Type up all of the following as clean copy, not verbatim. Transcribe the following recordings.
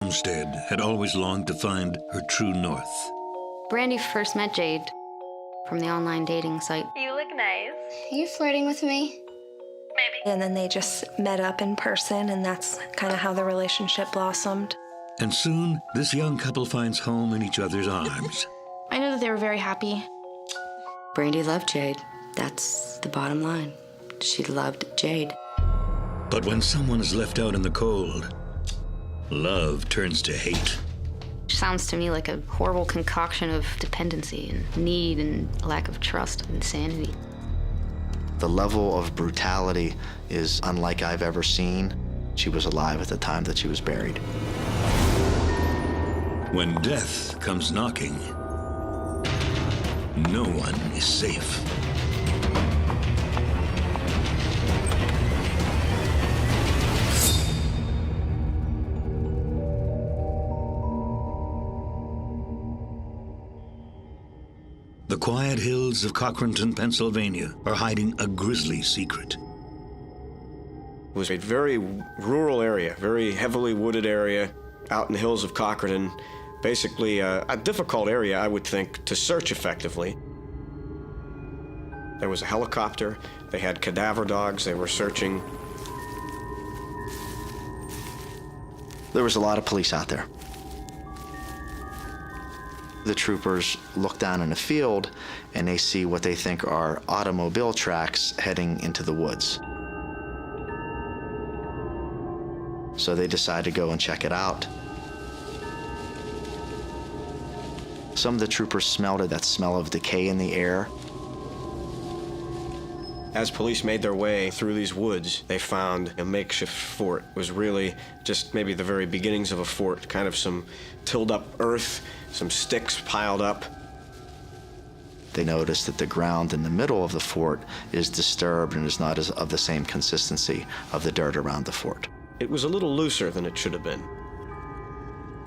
homestead had always longed to find her true north. Brandy first met Jade from the online dating site. You look nice. Are you flirting with me? Maybe. And then they just met up in person, and that's kind of how the relationship blossomed. And soon, this young couple finds home in each other's arms. I know that they were very happy. Brandy loved Jade. That's the bottom line. She loved Jade. But when someone is left out in the cold, love turns to hate. Sounds to me like a horrible concoction of dependency and need and lack of trust and insanity. The level of brutality is unlike I've ever seen. She was alive at the time that she was buried. When death comes knocking, no one is safe. The quiet hills of Cochranton, Pennsylvania, are hiding a grisly secret. It was a very rural area, very heavily wooded area out in the hills of Cochranton. Basically, a difficult area, I would think, to search effectively. There was a helicopter, they had cadaver dogs, they were searching. There was a lot of police out there. The troopers look down in a field and they see what they think are automobile tracks heading into the woods. So they decide to go and check it out. Some of the troopers smelled it, that smell of decay in the air. As police made their way through these woods, they found a makeshift fort. It was really just maybe the very beginnings of a fort, kind of some tilled up earth, some sticks piled up. They noticed that the ground in the middle of the fort is disturbed and is not of the same consistency of the dirt around the fort. It was a little looser than it should have been.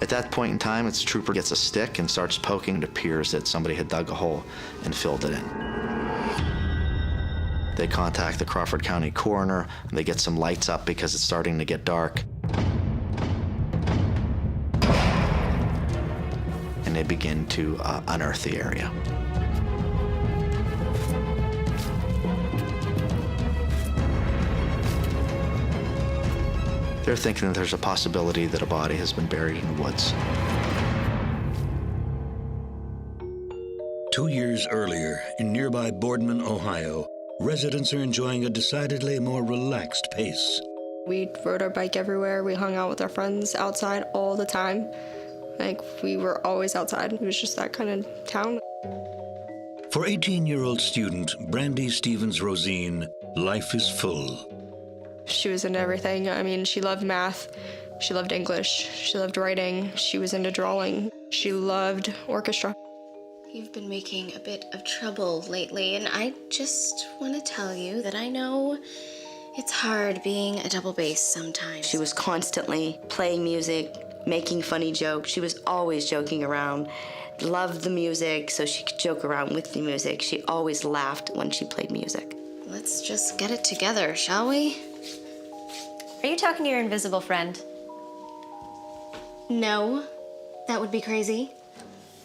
At that point in time, its trooper gets a stick and starts poking. It appears that somebody had dug a hole and filled it in. They contact the Crawford County coroner, and they get some lights up because it's starting to get dark. And they begin to unearth the area. They're thinking that there's a possibility that a body has been buried in the woods. 2 years earlier, in nearby Boardman, Ohio, residents are enjoying a decidedly more relaxed pace. We rode our bike everywhere. We hung out with our friends outside all the time. Like, we were always outside. It was just that kind of town. For 18-year-old student Brandy Stevens Rosine, life is full. She was into everything. I mean, she loved math. She loved English. She loved writing. She was into drawing. She loved orchestra. You've been making a bit of trouble lately, and I just want to tell you that I know it's hard being a double bass sometimes. She was constantly playing music, making funny jokes. She was always joking around. Loved the music, so she could joke around with the music. She always laughed when she played music. Let's just get it together, shall we? Are you talking to your invisible friend? No, that would be crazy.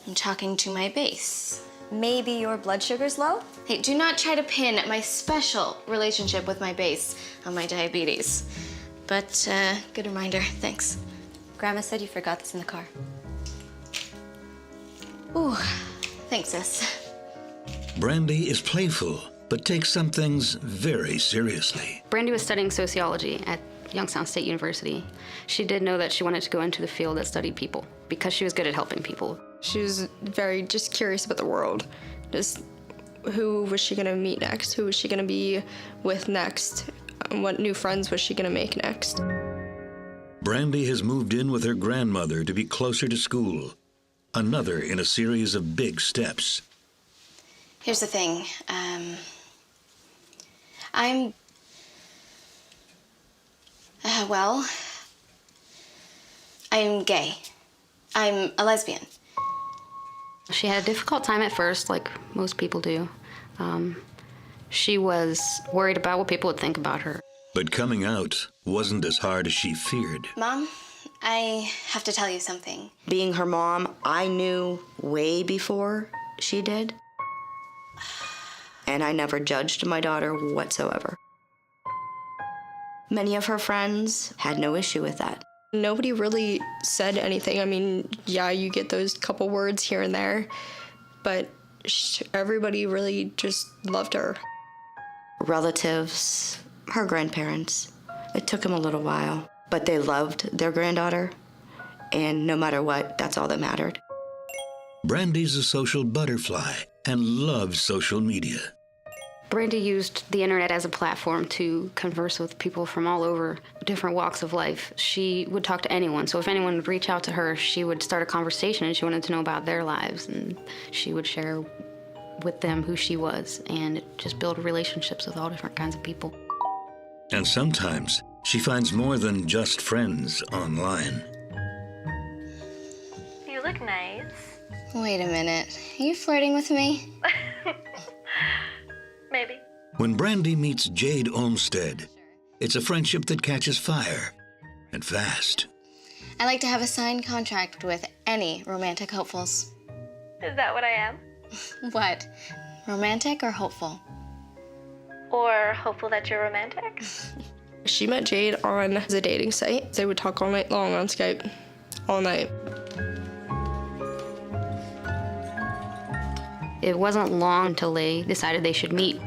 I'm talking to my bass. Maybe your blood sugar's low? Hey, do not try to pin my special relationship with my bass on my diabetes. But, good reminder, thanks. Grandma said you forgot this in the car. Ooh, thanks, sis. Brandy is playful, but takes some things very seriously. Brandy was studying sociology at Youngstown State University. She did know that she wanted to go into the field that studied people because she was good at helping people. She was very just curious about the world. Just who was she gonna meet next? Who was she gonna be with next? What new friends was she gonna make next? Brandy has moved in with her grandmother to be closer to school. Another in a series of big steps. Here's the thing, I'm gay. I'm a lesbian. She had a difficult time at first, like most people do. She was worried about what people would think about her. But coming out wasn't as hard as she feared. Mom, I have to tell you something. Being her mom, I knew way before she did. And I never judged my daughter whatsoever. Many of her friends had no issue with that. Nobody really said anything. I mean, yeah, you get those couple words here and there, but everybody really just loved her. Relatives, her grandparents, it took them a little while, but they loved their granddaughter, and no matter what, that's all that mattered. Brandy's a social butterfly and loves social media. Brandy used the internet as a platform to converse with people from all over different walks of life. She would talk to anyone, so if anyone would reach out to her, she would start a conversation and she wanted to know about their lives, and she would share with them who she was, and just build relationships with all different kinds of people. And sometimes she finds more than just friends online. You look nice. Wait a minute. Are you flirting with me? Maybe. When Brandy meets Jade Olmsted, it's a friendship that catches fire, and fast. I like to have a signed contract with any romantic hopefuls. Is that what I am? What? Romantic or hopeful? Or hopeful that you're romantic? She met Jade on the dating site. They would talk all night long on Skype. All night. It wasn't long until they decided they should meet.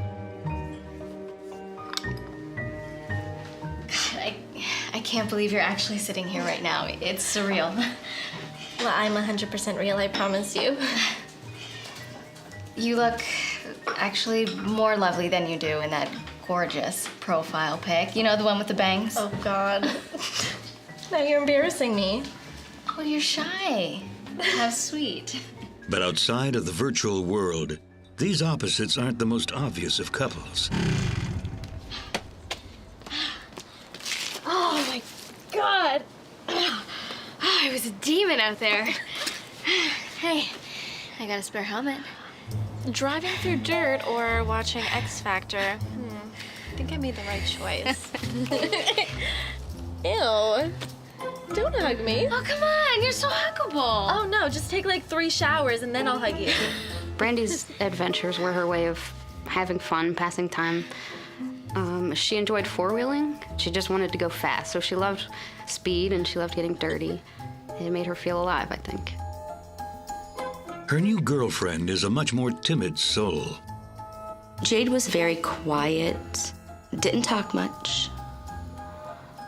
I can't believe you're actually sitting here right now. It's surreal. Well, I'm 100% real, I promise you. You look actually more lovely than you do in that gorgeous profile pic. You know, the one with the bangs? Oh, God. Now you're embarrassing me. Oh, you're shy. How sweet. But outside of the virtual world, these opposites aren't the most obvious of couples. Oh, my God. Oh, I was a demon out there. Hey, I got a spare helmet. Driving through dirt or watching X Factor. I think I made the right choice. Ew. Don't hug me. Oh, come on. You're so huggable. Oh, no. Just take like 3 showers and then I'll hug you. Brandy's adventures were her way of having fun, passing time. She enjoyed four-wheeling. She just wanted to go fast, so she loved speed and she loved getting dirty. It made her feel alive, I think. Her new girlfriend is a much more timid soul. Jade was very quiet, didn't talk much,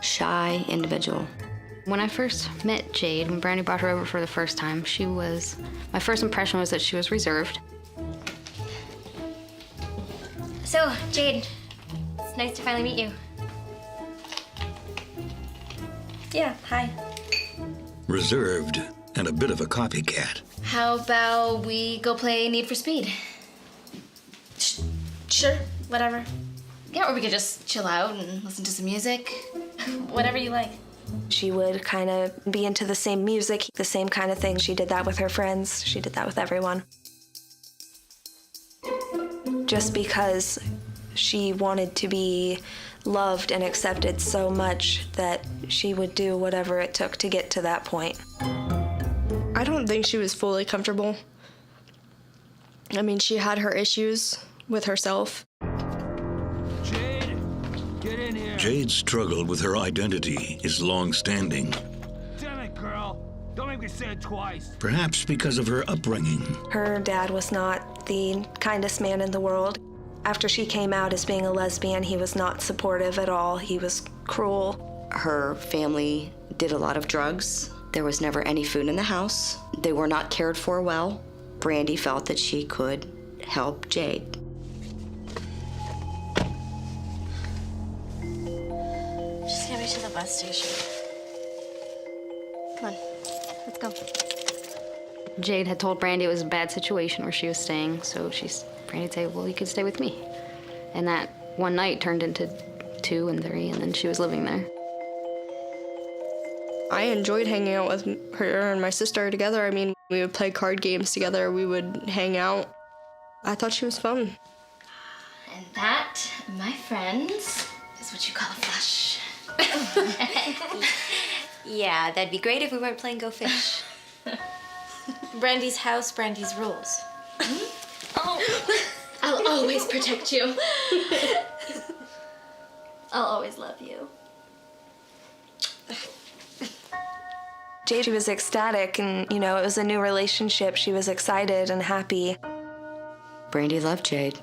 shy individual. When I first met Jade, when Brandy brought her over for the first time, my first impression was that she was reserved. So, Jade, it's nice to finally meet you. Yeah, hi. Reserved and a bit of a copycat. How about we go play Need for Speed? Sure, whatever. Yeah, or we could just chill out and listen to some music. Whatever you like. She would kind of be into the same music, the same kind of thing. She did that with her friends. She did that with everyone. Just because she wanted to be loved and accepted so much that she would do whatever it took to get to that point. I don't think she was fully comfortable. I mean, she had her issues with herself. Jade, get in here. Jade's struggle with her identity is long-standing. Damn it, girl. Don't make me say it twice. Perhaps because of her upbringing. Her dad was not the kindest man in the world. After she came out as being a lesbian, he was not supportive at all. He was cruel. Her family did a lot of drugs. There was never any food in the house. They were not cared for well. Brandy felt that she could help Jade. Just get me to the bus station. Come on, let's go. Jade had told Brandy it was a bad situation where she was staying, so Brandy'd say, well, you could stay with me. And that one night turned into 2 and 3, and then she was living there. I enjoyed hanging out with her and my sister together. I mean, we would play card games together. We would hang out. I thought she was fun. And that, my friends, is what you call a flush. Yeah, that'd be great if we weren't playing Go Fish. Brandy's house, Brandy's rules. Oh. I'll always protect you. I'll always love you. Jade was ecstatic, and, you know, it was a new relationship. She was excited and happy. Brandy loved Jade.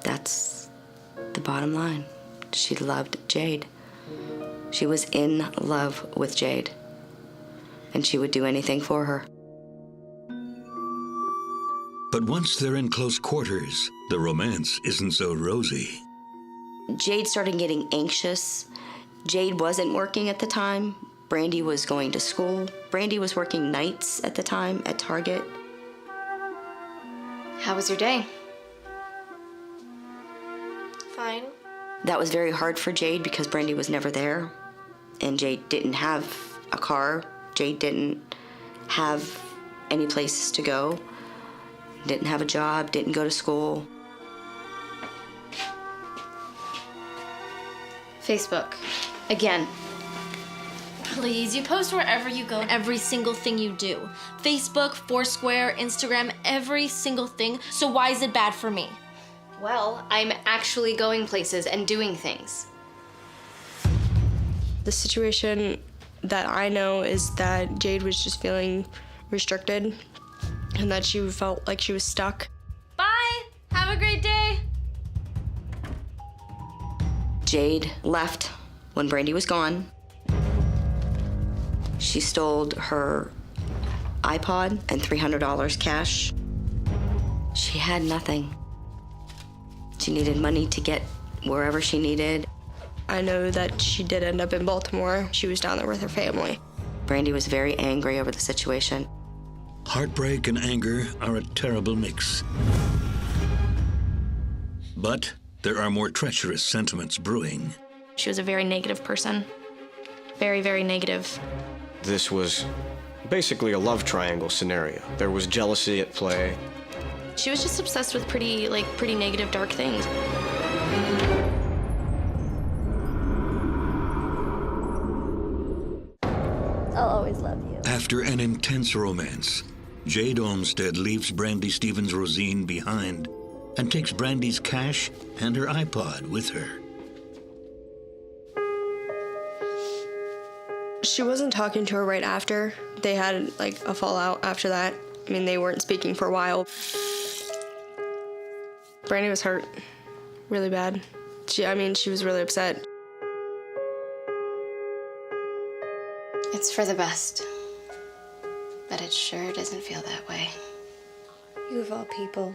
That's the bottom line. She loved Jade. She was in love with Jade, and she would do anything for her. But once they're in close quarters, the romance isn't so rosy. Jade started getting anxious. Jade wasn't working at the time. Brandy was going to school. Brandy was working nights at the time at Target. How was your day? Fine. That was very hard for Jade because Brandy was never there. And Jade didn't have a car. Jade didn't have any places to go. Didn't have a job, didn't go to school. Facebook. Again. Please, you post wherever you go, every single thing you do. Facebook, Foursquare, Instagram, every single thing. So why is it bad for me? Well, I'm actually going places and doing things. The situation that I know is that Jade was just feeling restricted and that she felt like she was stuck. Bye! Have a great day! Jade left when Brandy was gone. She stole her iPod and $300 cash. She had nothing. She needed money to get wherever she needed. I know that she did end up in Baltimore. She was down there with her family. Brandy was very angry over the situation. Heartbreak and anger are a terrible mix. But there are more treacherous sentiments brewing. She was a very negative person. Very, very negative. This was basically a love triangle scenario. There was jealousy at play. She was just obsessed with pretty negative, dark things. I'll always love you. After an intense romance, Jade Olmsted leaves Brandy Stevens-Rosine behind and takes Brandy's cash and her iPod with her. She wasn't talking to her right after. They had like a fallout after that. I mean, they weren't speaking for a while. Brandy was hurt really bad. She was really upset. It's for the best. But it sure doesn't feel that way. You of all people.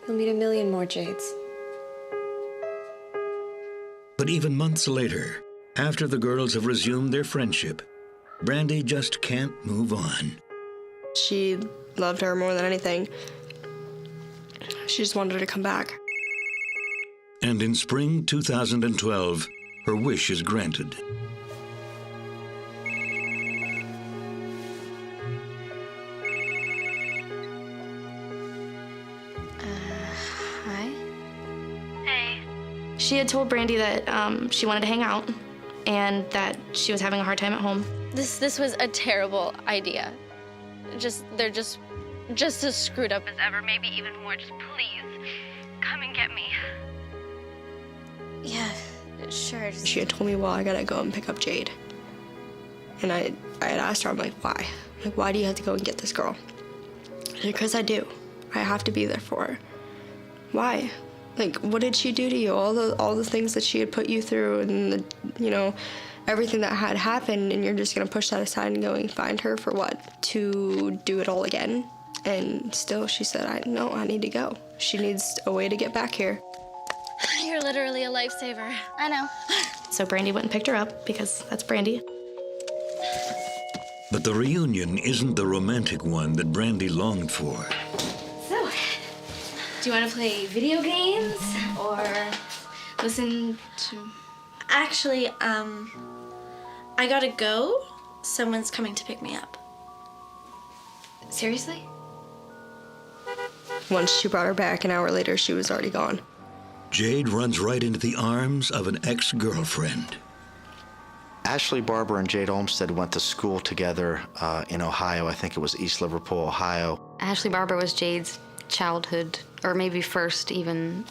You'll meet a million more Jades. But even months later, after the girls have resumed their friendship, Brandy just can't move on. She loved her more than anything. She just wanted her to come back. And in spring 2012, her wish is granted. Hi? Hey. She had told Brandy that she wanted to hang out and that she was having a hard time at home. This was a terrible idea. They're just as screwed up as ever, maybe even more. Just please, come and get me. Yeah, sure. She had told me, well, I gotta go and pick up Jade. And I had asked her, I'm like, why? Like, why do you have to go and get this girl? Because I do. I have to be there for her. Why? Like, what did she do to you? All the things that she had put you through and, everything that had happened, and you're just gonna push that aside and go and find her for what? To do it all again? And still, she said, I need to go. She needs a way to get back here. You're literally a lifesaver. I know. So Brandy went and picked her up because that's Brandy. But the reunion isn't the romantic one that Brandy longed for. So, do you want to play video games or listen to... Actually, I gotta go. Someone's coming to pick me up. Seriously? Once she brought her back, an hour later, she was already gone. Jade runs right into the arms of an ex-girlfriend. Ashley Barber and Jade Olmsted went to school together in Ohio. I think it was East Liverpool, Ohio. Ashley Barber was Jade's childhood, or maybe first even,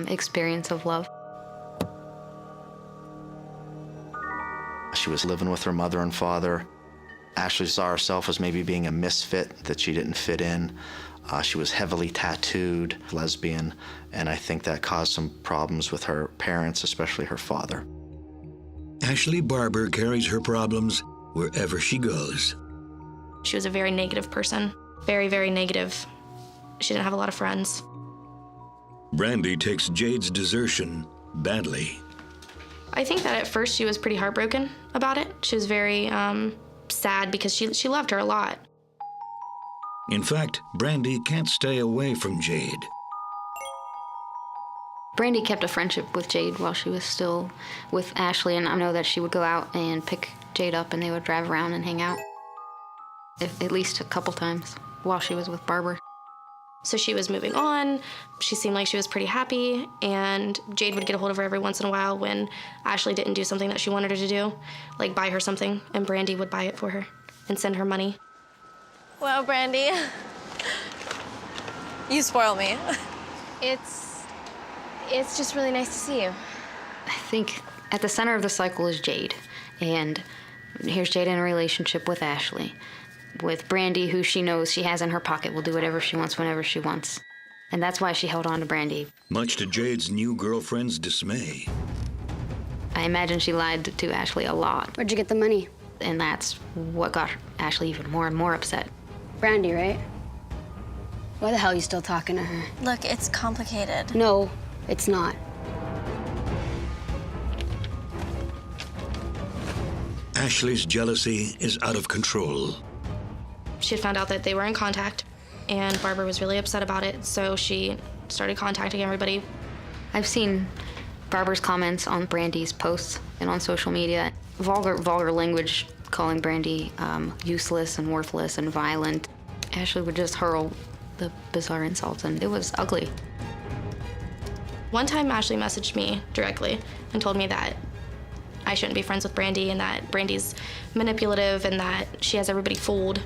experience of love. She was living with her mother and father. Ashley saw herself as maybe being a misfit, that she didn't fit in. She was heavily tattooed, lesbian, and I think that caused some problems with her parents, especially her father. Ashley Barber carries her problems wherever she goes. She was a very negative person. Very, very negative. She didn't have a lot of friends. Brandy takes Jade's desertion badly. I think that at first she was pretty heartbroken about it. She was very sad because she loved her a lot. In fact, Brandy can't stay away from Jade. Brandy kept a friendship with Jade while she was still with Ashley, and I know that she would go out and pick Jade up and they would drive around and hang out. At least a couple times while she was with Barber. So she was moving on. She seemed like she was pretty happy, and Jade would get a hold of her every once in a while when Ashley didn't do something that she wanted her to do, like buy her something, and Brandy would buy it for her and send her money. Wow, Brandy. You spoil me. It's just really nice to see you. I think at the center of the cycle is Jade, and here's Jade in a relationship with Ashley. With Brandy, who she knows she has in her pocket, will do whatever she wants whenever she wants. And that's why she held on to Brandy. Much to Jade's new girlfriend's dismay. I imagine she lied to Ashley a lot. Where'd you get the money? And that's what got Ashley even more and more upset. Brandy, right? Why the hell are you still talking to her? Look, it's complicated. No, it's not. Ashley's jealousy is out of control. She had found out that they were in contact, and Barbara was really upset about it, so she started contacting everybody. I've seen Barbara's comments on Brandy's posts and on social media. Vulgar language, calling Brandy useless and worthless and violent. Ashley would just hurl the bizarre insults, and it was ugly. One time, Ashley messaged me directly and told me that I shouldn't be friends with Brandy and that Brandy's manipulative and that she has everybody fooled.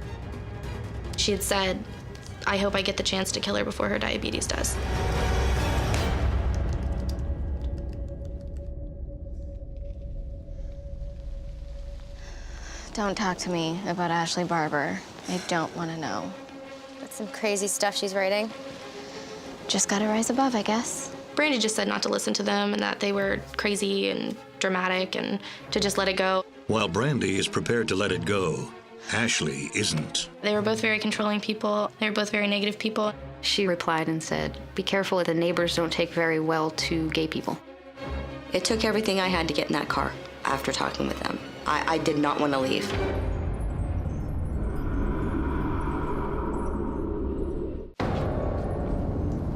She had said, I hope I get the chance to kill her before her diabetes does. Don't talk to me about Ashley Barber. I don't want to know. That's some crazy stuff she's writing. Just gotta rise above, I guess. Brandy just said not to listen to them and that they were crazy and dramatic and to just let it go. While Brandy is prepared to let it go, Ashley isn't. They were both very controlling people. They were both very negative people. She replied and said, "Be careful that the neighbors don't take very well to gay people." It took everything I had to get in that car after talking with them. I did not want to leave.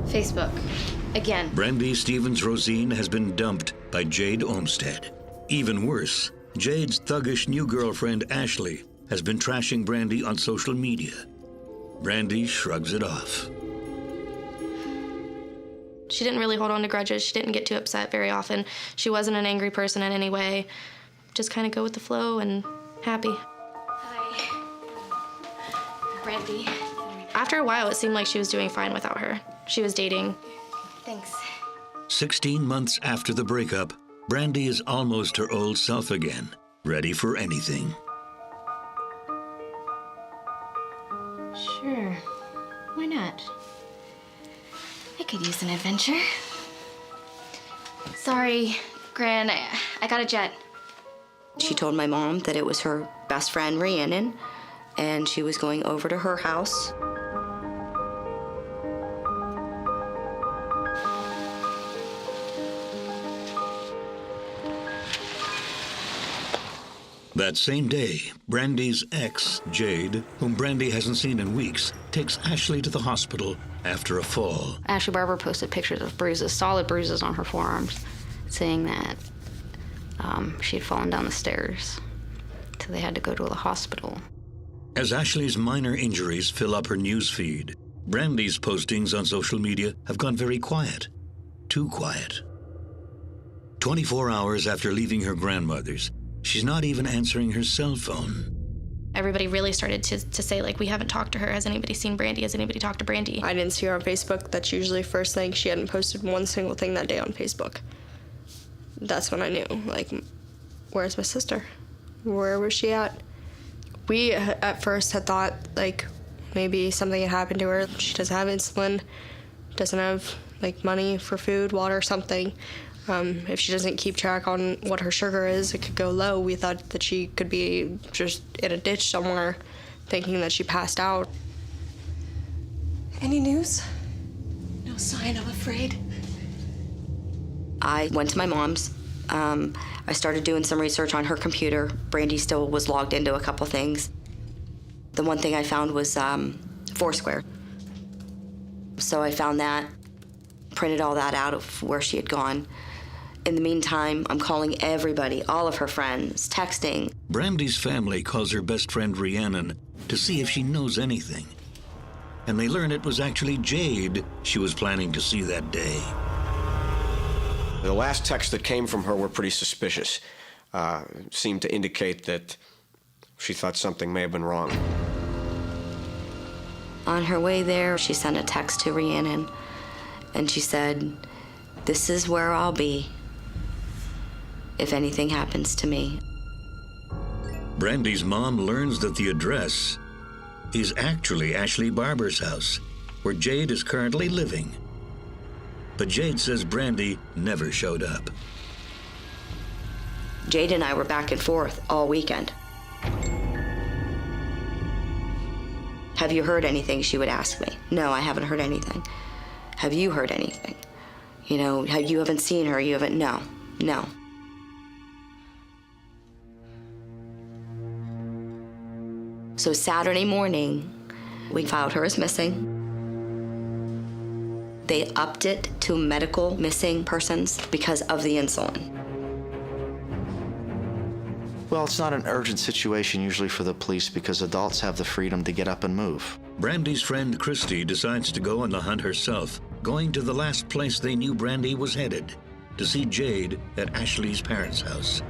Facebook. Again. Brandy Stevens Rosine has been dumped by Jade Olmsted. Even worse, Jade's thuggish new girlfriend, Ashley, has been trashing Brandy on social media. Brandy shrugs it off. She didn't really hold on to grudges. She didn't get too upset very often. She wasn't an angry person in any way. Just kind of go with the flow and happy. Hi. Brandy. After a while, it seemed like she was doing fine without her. She was dating. Thanks. 16 months after the breakup, Brandy is almost her old self again, ready for anything. Sure. Why not? I could use an adventure. Sorry, Gran, I got a jet. She told my mom that it was her best friend, Rhiannon, and she was going over to her house. That same day, Brandy's ex, Jade, whom Brandy hasn't seen in weeks, takes Ashley to the hospital after a fall. Ashley Barber posted pictures of bruises, solid bruises on her forearms, saying that she had fallen down the stairs, so they had to go to the hospital. As Ashley's minor injuries fill up her news feed, Brandy's postings on social media have gone very quiet. Too quiet. 24 hours after leaving her grandmother's, She's not even answering her cell phone. Everybody really started to say, like, we haven't talked to her. Has anybody seen Brandy? Has anybody talked to Brandy? I didn't see her on Facebook. That's usually first thing. She hadn't posted one single thing that day on Facebook. That's when I knew, like, where's my sister? Where was she at? We at first had thought, like, maybe something had happened to her. She doesn't have insulin, doesn't have, like, money for food, water, something. If she doesn't keep track on what her sugar is, it could go low. We thought that she could be just in a ditch somewhere, thinking that she passed out. Any news? No sign, I'm afraid. I went to my mom's. I started doing some research on her computer. Brandy still was logged into a couple things. The one thing I found was Foursquare. So I found that, printed all that out of where she had gone. In the meantime, I'm calling everybody, all of her friends, texting. Brandy's family calls her best friend Rhiannon to see if she knows anything. And they learn it was actually Jade she was planning to see that day. The last texts that came from her were pretty suspicious. Seemed to indicate that she thought something may have been wrong. On her way there, she sent a text to Rhiannon, and she said, "This is where I'll be if anything happens to me." Brandy's mom learns that the address is actually Ashley Barber's house, where Jade is currently living. But Jade says Brandy never showed up. Jade and I were back and forth all weekend. "Have you heard anything?" she would ask me. "No, I haven't heard anything." "Have you heard anything? You know, you haven't seen her, you haven't..." No. So Saturday morning, we filed her as missing. They upped it to medical missing persons because of the insulin. Well, it's not an urgent situation usually for the police because adults have the freedom to get up and move. Brandy's friend Christy decides to go on the hunt herself, going to the last place they knew Brandy was headed, to see Jade at Ashley's parents' house.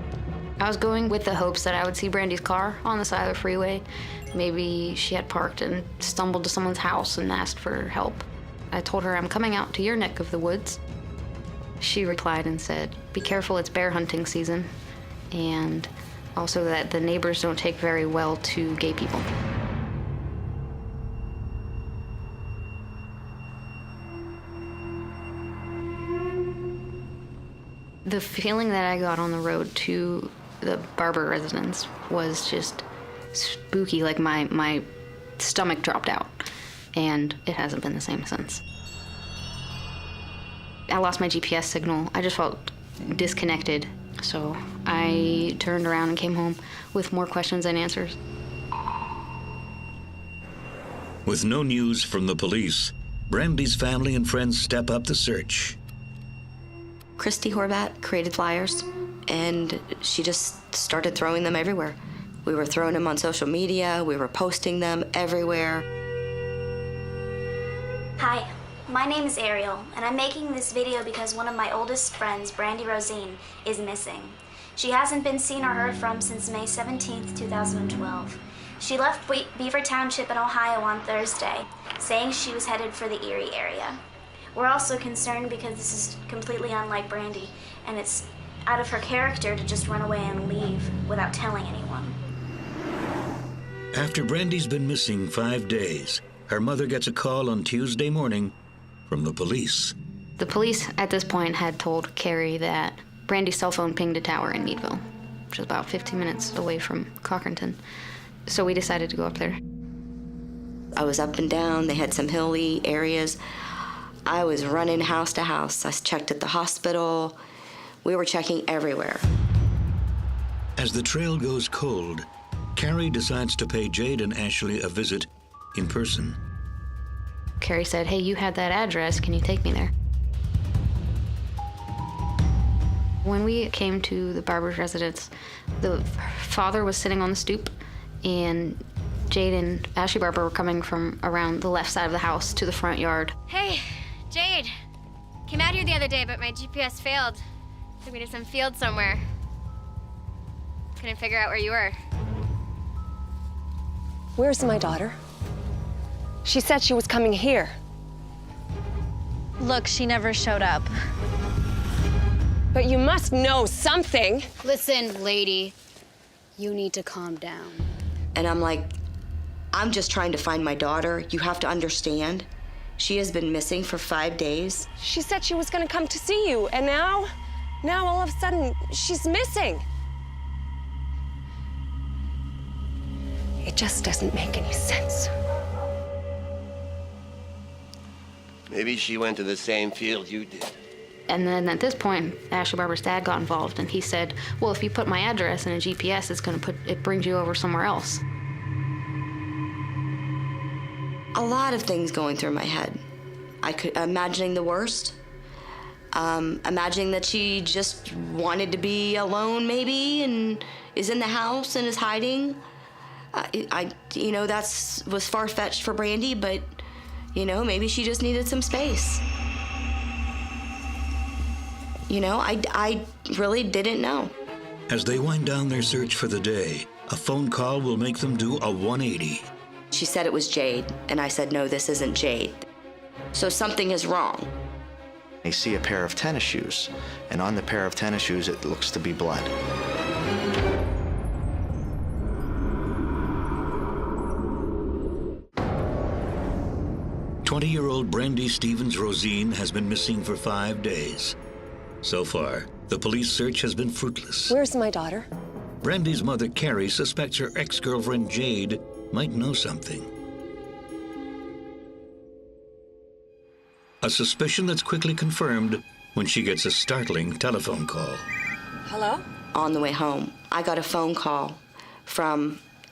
I was going with the hopes that I would see Brandy's car on the side of the freeway. Maybe she had parked and stumbled to someone's house and asked for help. I told her, "I'm coming out to your neck of the woods." She replied and said, "Be careful, it's bear hunting season." And also that the neighbors don't take very well to gay people. The feeling that I got on the road to the Barber residence was just spooky, like my stomach dropped out, and it hasn't been the same since. I lost my GPS signal. I just felt disconnected, so I turned around and came home with more questions than answers. With no news from the police, Brandy's family and friends step up the search. Christy Horvat created flyers, and she just started throwing them everywhere. We were throwing them on social media, we were posting them everywhere. Hi, my name is Ariel, and I'm making this video because one of my oldest friends, Brandy Rosine, is missing. She hasn't been seen or heard from since May 17th, 2012. She left Beaver Township in Ohio on Thursday, saying she was headed for the Erie area. We're also concerned because this is completely unlike Brandy, and it's out of her character to just run away and leave without telling anyone. After Brandy's been missing 5 days, her mother gets a call on Tuesday morning from the police. The police at this point had told Carrie that Brandy's cell phone pinged a tower in Meadville, which is about 15 minutes away from Cochranton. So we decided to go up there. I was up and down, they had some hilly areas. I was running house to house. I checked at the hospital. We were checking everywhere. As the trail goes cold, Carrie decides to pay Jade and Ashley a visit in person. Carrie said, "Hey, you had that address, can you take me there?" When we came to the Barber's residence, the father was sitting on the stoop, and Jade and Ashley Barber were coming from around the left side of the house to the front yard. Hey, Jade. Came out here the other day, but my GPS failed. Took me to some field somewhere. Couldn't figure out where you were. Where's my daughter? She said she was coming here. Look, she never showed up. But you must know something. Listen, lady, you need to calm down. And I'm like, I'm just trying to find my daughter. You have to understand. She has been missing for 5 days. She said she was gonna come to see you, and now all of a sudden, she's missing. It just doesn't make any sense. Maybe she went to the same field you did. And then at this point, Ashley Barber's dad got involved, and he said, well, if you put my address in a GPS, it brings you over somewhere else. A lot of things going through my head. I could imagining the worst. Imagining that she just wanted to be alone, maybe, and is in the house and is hiding. That was far-fetched for Brandy, but, maybe she just needed some space. I really didn't know. As they wind down their search for the day, a phone call will make them do a 180. She said it was Jade, and I said, no, this isn't Jade. So something is wrong. They see a pair of tennis shoes, and on the pair of tennis shoes, it looks to be blood. "20-year-old Brandy Stevens Rosine has been missing for 5 days. So far, the police search has been fruitless. Where's my daughter? Brandy's mother, Carrie, suspects her ex-girlfriend, Jade, might know something. A suspicion that's quickly confirmed when she gets a startling telephone call. Hello? On the way home, I got a phone call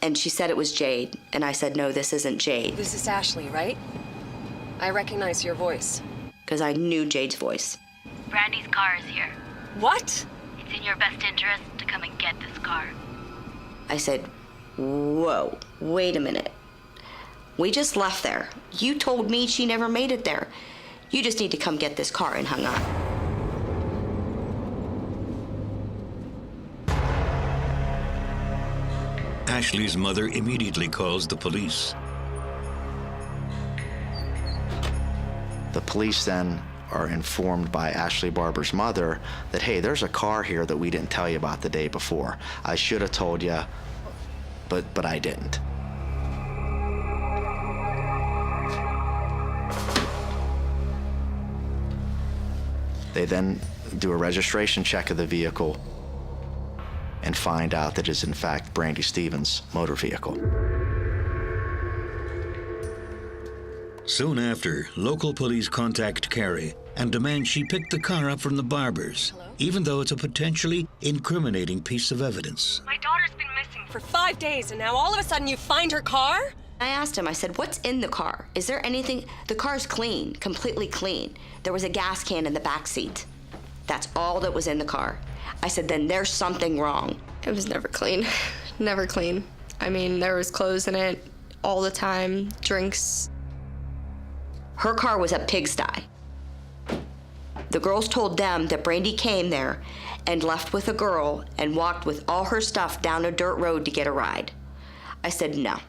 and she said it was Jade, and I said, no, this isn't Jade. This is Ashley, right? I recognize your voice. Because I knew Jade's voice. Brandy's car is here. What? It's in your best interest to come and get this car. I said, whoa, wait a minute. We just left there. You told me she never made it there. You just need to come get this car, and hung up. Ashley's mother immediately calls the police. The police then are informed by Ashley Barber's mother that, hey, there's a car here that we didn't tell you about the day before. I should have told you, but I didn't. They then do a registration check of the vehicle and find out that it's in fact Brandy Stevens' motor vehicle. Soon after, local police contact Carrie and demand she pick the car up from the Barbers, even though it's a potentially incriminating piece of evidence. My daughter's been missing for 5 days, and now all of a sudden you find her car? I asked him, I said, what's in the car? Is there anything? The car's clean, completely clean. There was a gas can in the back seat. That's all that was in the car. I said, then there's something wrong. It was never clean. Never clean. I mean, there was clothes in it all the time, drinks. Her car was a pigsty. The girls told them that Brandy came there and left with a girl and walked with all her stuff down a dirt road to get a ride. I said, no.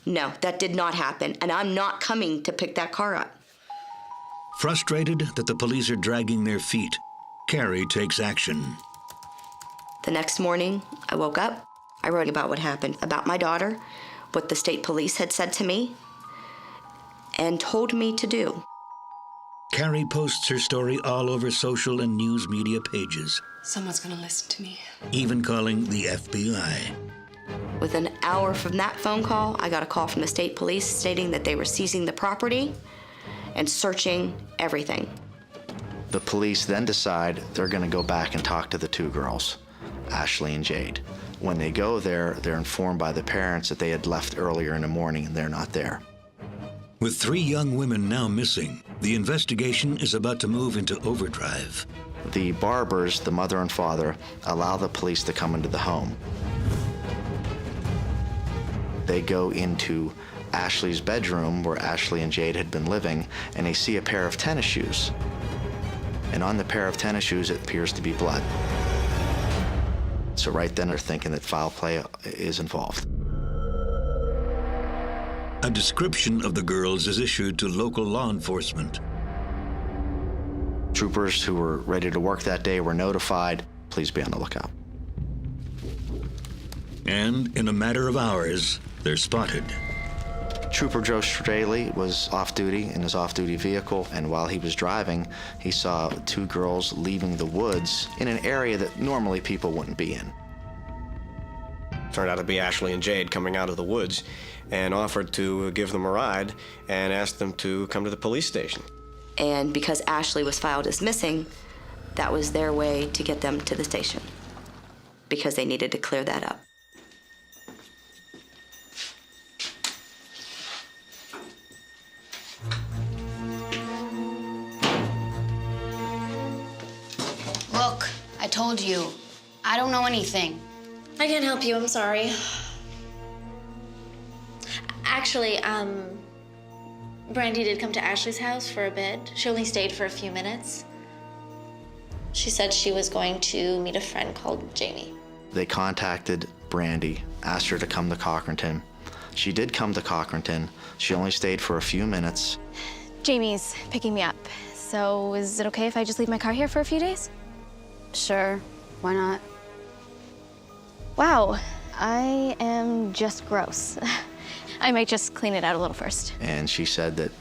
No, that did not happen, and I'm not coming to pick that car up. Frustrated that the police are dragging their feet, Carrie takes action. The next morning, I woke up. I wrote about what happened, about my daughter, what the state police had said to me, and told me to do. Carrie posts her story all over social and news media pages. Someone's gonna listen to me. Even calling the FBI. Within an hour from that phone call, I got a call from the state police stating that they were seizing the property and searching everything. The police then decide they're going to go back and talk to the two girls, Ashley and Jade. When they go there, they're informed by the parents that they had left earlier in the morning and they're not there. With 3 young women now missing, the investigation is about to move into overdrive. The Barbers, the mother and father, allow the police to come into the home. They go into Ashley's bedroom where Ashley and Jade had been living, and they see a pair of tennis shoes. And on the pair of tennis shoes, it appears to be blood. So right then they're thinking that foul play is involved. A description of the girls is issued to local law enforcement. Troopers who were ready to work that day were notified. Please be on the lookout. And in a matter of hours, they're spotted. Trooper Joe Straley was off-duty in his off-duty vehicle, and while he was driving, he saw two girls leaving the woods in an area that normally people wouldn't be in. Turned out to be Ashley and Jade coming out of the woods, and offered to give them a ride and asked them to come to the police station. And because Ashley was filed as missing, that was their way to get them to the station, because they needed to clear that up. Look, I told you, I don't know anything. I can't help you, I'm sorry. Actually, Brandy did come to Ashley's house for a bit. She only stayed for a few minutes. She said she was going to meet a friend called Jamie. They contacted Brandy, asked her to come to Cochranton. She did come to Cochranton. She only stayed for a few minutes. Jamie's picking me up. So is it okay if I just leave my car here for a few days? Sure, why not? Wow, I am just gross. I might just clean it out a little first. And she said that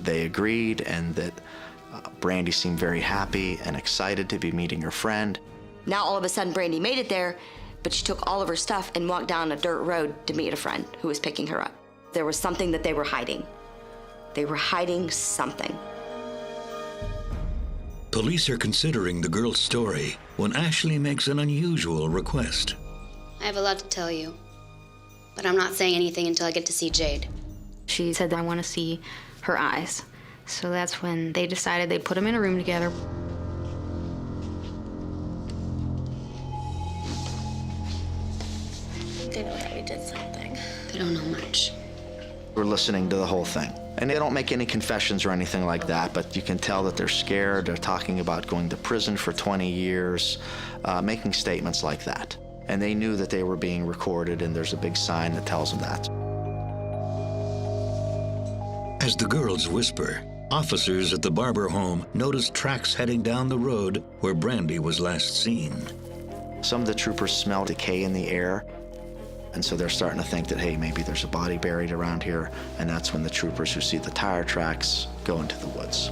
they agreed and that Brandy seemed very happy and excited to be meeting her friend. Now all of a sudden Brandy made it there, but she took all of her stuff and walked down a dirt road to meet a friend who was picking her up. There was something that they were hiding. They were hiding something. Police are considering the girl's story when Ashley makes an unusual request. I have a lot to tell you, but I'm not saying anything until I get to see Jade. She said, I want to see her eyes. So that's when they decided they'd put them in a room together. They know that we did something. They don't know much. We're listening to the whole thing. And they don't make any confessions or anything like that, but you can tell that they're scared. They're talking about going to prison for 20 years, making statements like that. And they knew that they were being recorded, and there's a big sign that tells them that. As the girls whisper, officers at the Barber home notice tracks heading down the road where Brandy was last seen. Some of the troopers smell decay in the air, and so they're starting to think that, hey, maybe there's a body buried around here, and that's when the troopers who see the tire tracks go into the woods.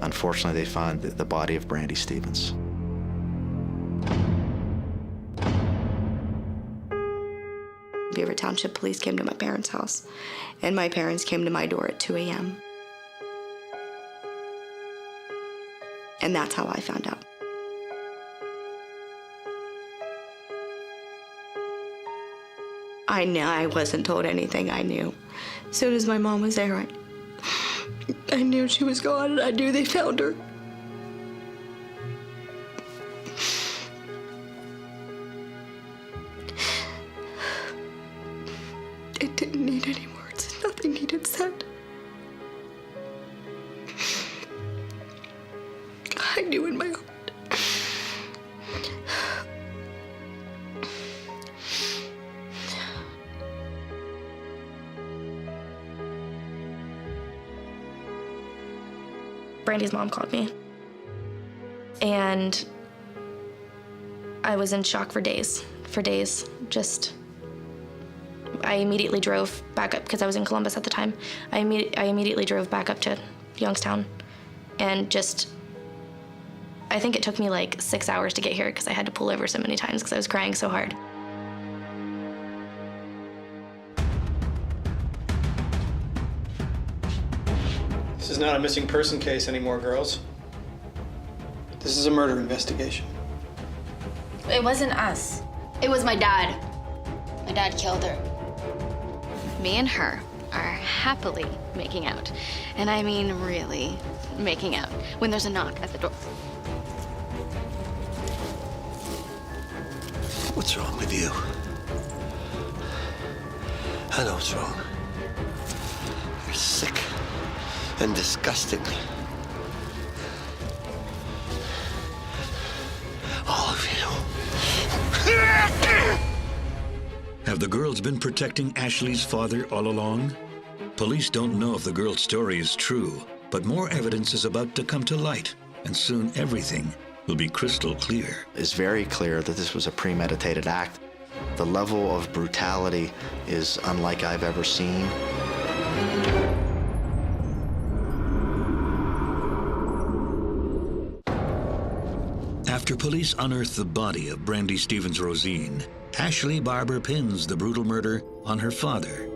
Unfortunately, they find the body of Brandy Stevens. Beaver Township Police came to my parents' house, and my parents came to my door at 2 a.m. And that's how I found out. I wasn't told anything. I knew. As soon as my mom was there, I knew she was gone, and I knew they found her. It didn't need any words. Nothing needed said. I knew in my heart. Brandy's mom called me, and I was in shock for days. I immediately drove back up, because I was in Columbus at the time. I immediately drove back up to Youngstown, and I think it took me like 6 hours to get here, because I had to pull over so many times because I was crying so hard. This is not a missing person case anymore, girls. This is a murder investigation. It wasn't us. It was my dad. My dad killed her. Me and her are happily making out. And I mean really making out, when there's a knock at the door. What's wrong with you? I know what's wrong. You're sick and disgusting. All of you. Have the girls been protecting Ashley's father all along? Police don't know if the girl's story is true, but more evidence is about to come to light, and soon everything will be crystal clear. It's very clear that this was a premeditated act. The level of brutality is unlike I've ever seen. After police unearth the body of Brandy Stevens-Rosine, Ashley Barber pins the brutal murder on her father.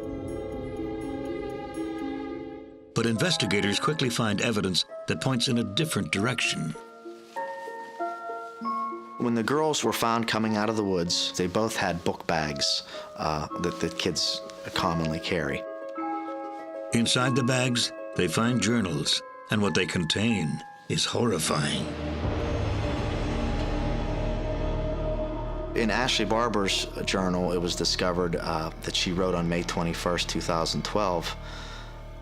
But investigators quickly find evidence that points in a different direction. When the girls were found coming out of the woods, they both had book bags that kids commonly carry. Inside the bags, they find journals, and what they contain is horrifying. In Ashley Barber's journal, it was discovered that she wrote on May 21st, 2012,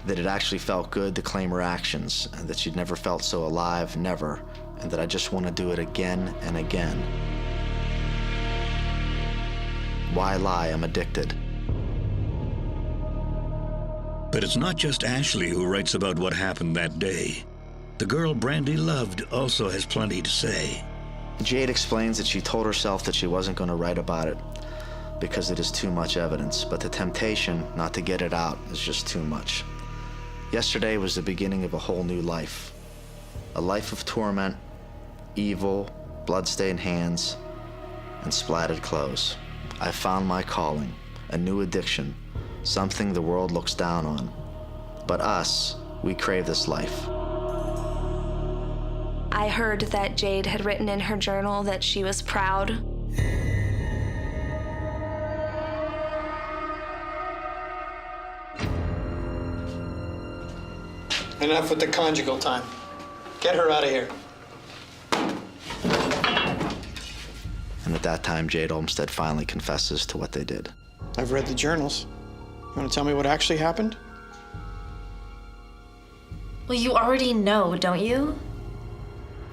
that it actually felt good to claim her actions, and that she'd never felt so alive, never, and that I just want to do it again and again. Why lie? I'm addicted. But it's not just Ashley who writes about what happened that day. The girl Brandy loved also has plenty to say. Jade explains that she told herself that she wasn't going to write about it because it is too much evidence, but the temptation not to get it out is just too much. Yesterday was the beginning of a whole new life. A life of torment, evil, bloodstained hands, and splattered clothes. I found my calling, a new addiction, something the world looks down on. But us, we crave this life. I heard that Jade had written in her journal that she was proud. Enough with the conjugal time. Get her out of here. And at that time, Jade Olmsted finally confesses to what they did. I've read the journals. You want to tell me what actually happened? Well, you already know, don't you?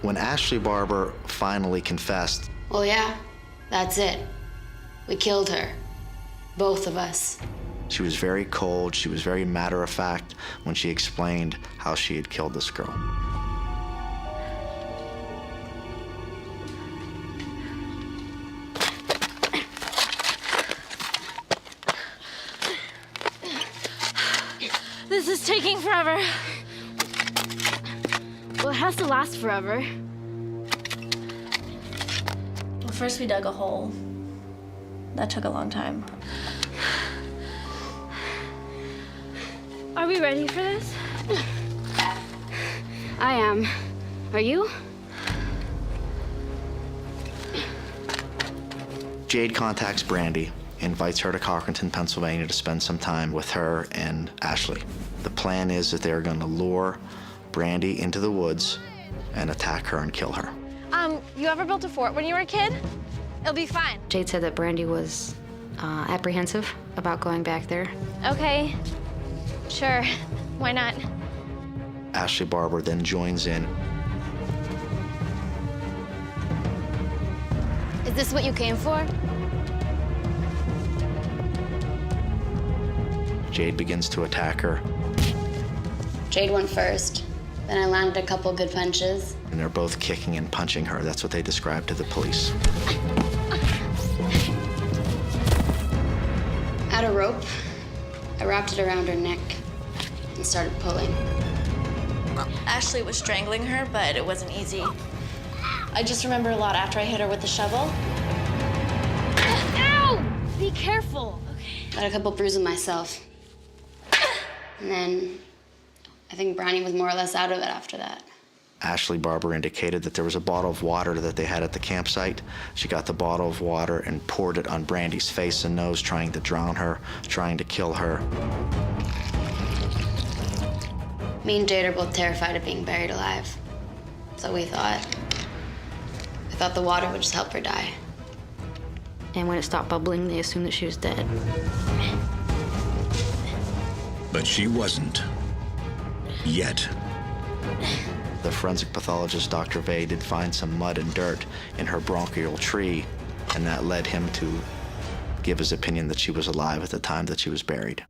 When Ashley Barber finally confessed, Well, yeah, that's it. We killed her. Both of us. she was very cold, she was very matter-of-fact when she explained how she had killed this girl. This is taking forever. Well, it has to last forever. Well, first we dug a hole. That took a long time. Are we ready for this? I am. Are you? Jade contacts Brandy, invites her to Cochranton, Pennsylvania to spend some time with her and Ashley. The plan is that they're going to lure Brandy into the woods and attack her and kill her. You ever built a fort when you were a kid? It'll be fine. Jade said that Brandy was apprehensive about going back there. Okay. Sure. Why not? Ashley Barber then joins in. Is this what you came for? Jade begins to attack her, Jade went first. Then I landed a couple good punches. and they're both kicking and punching her. That's what they described to the police. I had a rope. I wrapped it around her neck and started pulling. Ashley was strangling her, but it wasn't easy. I just remember a lot after I hit her with the shovel. Ow! Be careful. Okay. Got a couple bruises myself. And then I think Brandy was more or less out of it after that. Ashley Barber indicated that there was a bottle of water that they had at the campsite. She got the bottle of water and poured it on Brandy's face and nose, trying to drown her, trying to kill her. Me and Jade are both terrified of being buried alive. So we thought. I thought the water would just help her die. And when it stopped bubbling, they assumed that she was dead. But she wasn't. Yet. The forensic pathologist, Dr. Vey, did find some mud and dirt in her bronchial tree, and that led him to give his opinion that she was alive at the time that she was buried.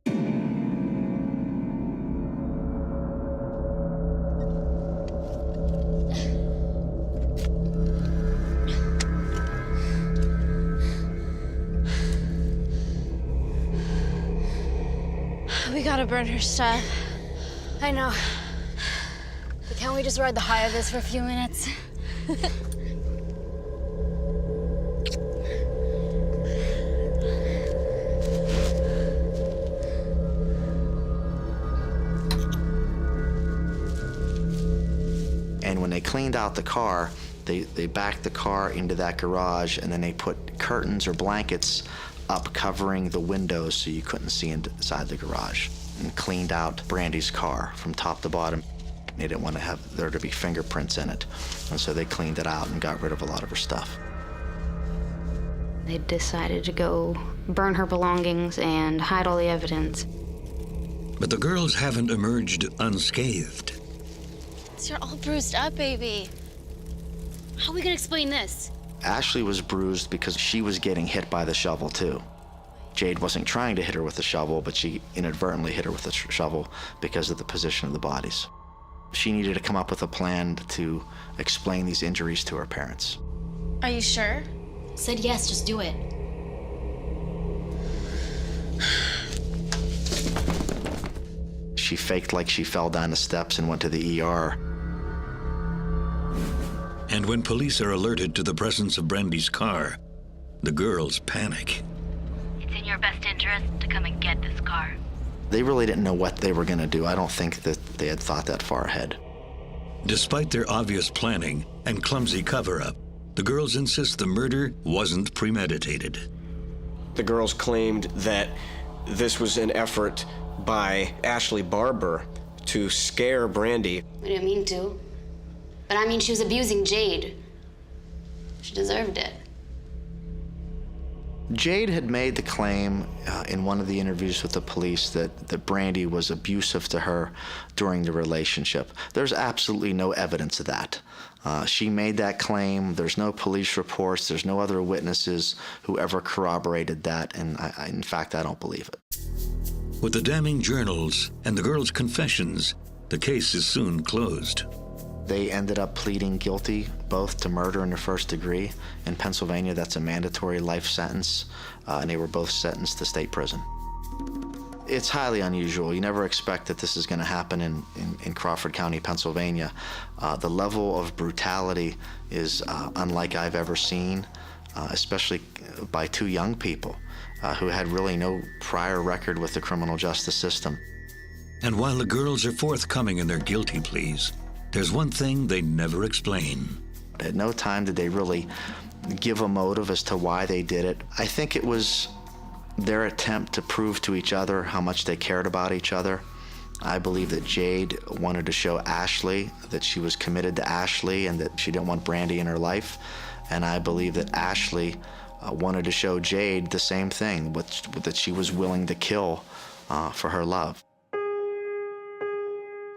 We gotta burn her stuff. I know. But can't we just ride the high of this for a few minutes? And when they cleaned out the car, they backed the car into that garage, and then they put curtains or blankets up covering the windows so you couldn't see inside the garage, and cleaned out Brandy's car from top to bottom. They didn't want to have there to be fingerprints in it, and so they cleaned it out and got rid of a lot of her stuff. They decided to go burn her belongings and hide all the evidence. But the girls haven't emerged unscathed. You're all bruised up, baby. How are we gonna explain this? Ashley was bruised because she was getting hit by the shovel too. Jade wasn't trying to hit her with the shovel, but she inadvertently hit her with the shovel because of the position of the bodies. She needed to come up with a plan to explain these injuries to her parents. Are you sure? Said yes, just do it. She faked like she fell down the steps and went to the ER. And when police are alerted to the presence of Brandy's car, the girls panic. It's in your best interest to come and get this car. They really didn't know what they were going to do. I don't think that they had thought that far ahead. Despite their obvious planning and clumsy cover-up, the girls insist the murder wasn't premeditated. The girls claimed that this was an effort by Ashley Barber to scare Brandy. We didn't mean to. But I mean, she was abusing Jade. She deserved it. Jade had made the claim in one of the interviews with the police that Brandy was abusive to her during the relationship. There's absolutely no evidence of that. She made that claim. There's no police reports. There's no other witnesses who ever corroborated that, and in fact, I don't believe it. With the damning journals and the girls' confessions, the case is soon closed. They ended up pleading guilty both to murder in the first degree. In Pennsylvania, that's a mandatory life sentence, and they were both sentenced to state prison. It's highly unusual. You never expect that this is going to happen in Crawford County, Pennsylvania. The level of brutality is unlike I've ever seen, especially by two young people who had really no prior record with the criminal justice system. And while the girls are forthcoming in their guilty pleas, there's one thing they never explain. At no time did they really give a motive as to why they did it. I think it was their attempt to prove to each other how much they cared about each other. I believe that Jade wanted to show Ashley that she was committed to Ashley and that she didn't want Brandy in her life. And I believe that Ashley wanted to show Jade the same thing, that she was willing to kill for her love.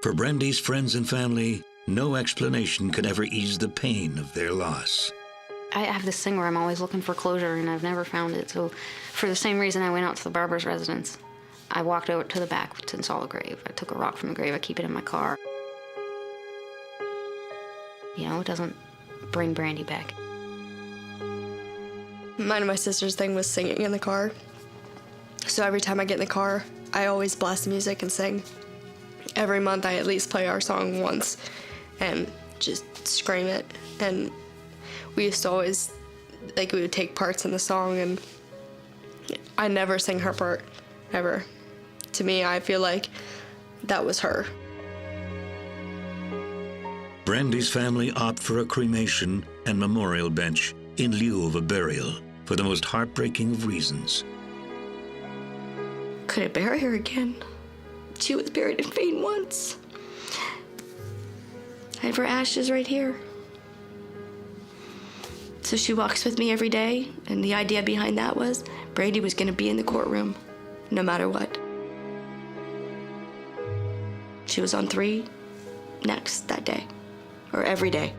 For Brandy's friends and family, no explanation could ever ease the pain of their loss. I have this thing where I'm always looking for closure, and I've never found it. So for the same reason I went out to the Barber's residence. I walked over to the back to install a grave. I took a rock from the grave. I keep it in my car. You know, it doesn't bring Brandy back. Mine and my sister's thing was singing in the car. So every time I get in the car, I always blast music and sing. Every month I at least play our song once and just scream it. And we used to always, we would take parts in the song, and I never sing her part, ever. To me, I feel like that was her. Brandy's family opt for a cremation and memorial bench in lieu of a burial for the most heartbreaking of reasons. Couldn't bury her again. She was buried in Fane once. I have her ashes right here. So she walks with me every day, and the idea behind that was Brandy was going to be in the courtroom, no matter what. She was on 3 next that day, or every day.